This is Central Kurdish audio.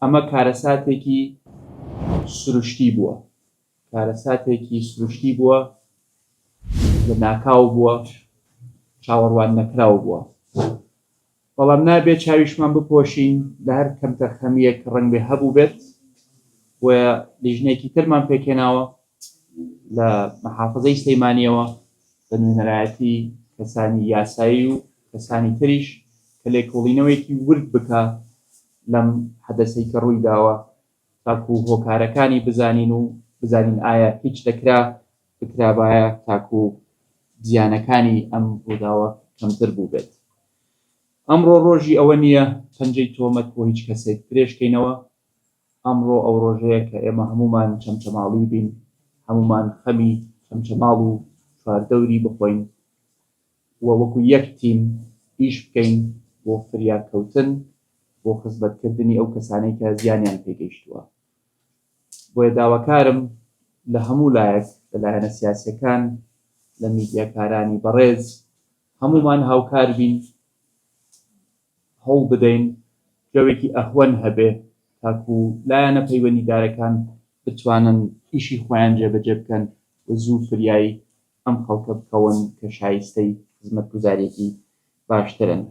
ئەمە کارەساتێکی سروشتی بووە، کارەساتێکی سروشتی بووە لە ناکاو بووە، چاوەڕوان نەکراو بووە. بەڵام نابێت چاویشمان بپۆشین لە هەر کەمتە خەمیەک ڕەنگ بێ هەبوو بێت و لیژنێکی ترمان پێکێناوە لە مەحافزەی سلەیمانیەوە بە نوێنەرایەتی کەسانی یاسایی و کەسانی تریش کە لێکۆڵینەوەیەکی ورد بکە لەم حەدەسەی کە ڕووی داوە تاکو هۆکارەکانی بزانین و بزانین ئایا هیچ دەکرا بکرابایە تاکو زیانەکانی ئەم ڕووداوە کەمتر بوو بێت. ئەمڕۆ ڕۆژی ئەوە نییە پەنجەی تۆمەت بۆ هیچ کەسێک درێژکەینەوە. ئەمڕۆ ئەو ڕۆژەیە کە ئێمە هەمومان چەمچەماڵی بین، هەمومان خەمی چەمچەماڵ و چواردەوری بخۆین و وەکو یەک تیم ئیش بکەین بۆ فریاکەوتن بۆ خزمەتکردنی ئەو کەسانەی کە زیانیان پێگەیشتووە. بۆیە داواکارم لە هەموو لایەک لەلایەنە سیاسیەکان، لە میدیاکارانی بەڕێز، هەمومان هاوکار بین، هەوڵ بدەین جۆرێکی ئەهوەن هەبێ تاکو لایەنە پەیوەندیدارەکان بتوانن ئیشی خۆیان جێبەجێ بکەن و زوو فریای ئەم خەڵکە بکەون کە شایستەی خزمەتگوزاریەکی باشترن.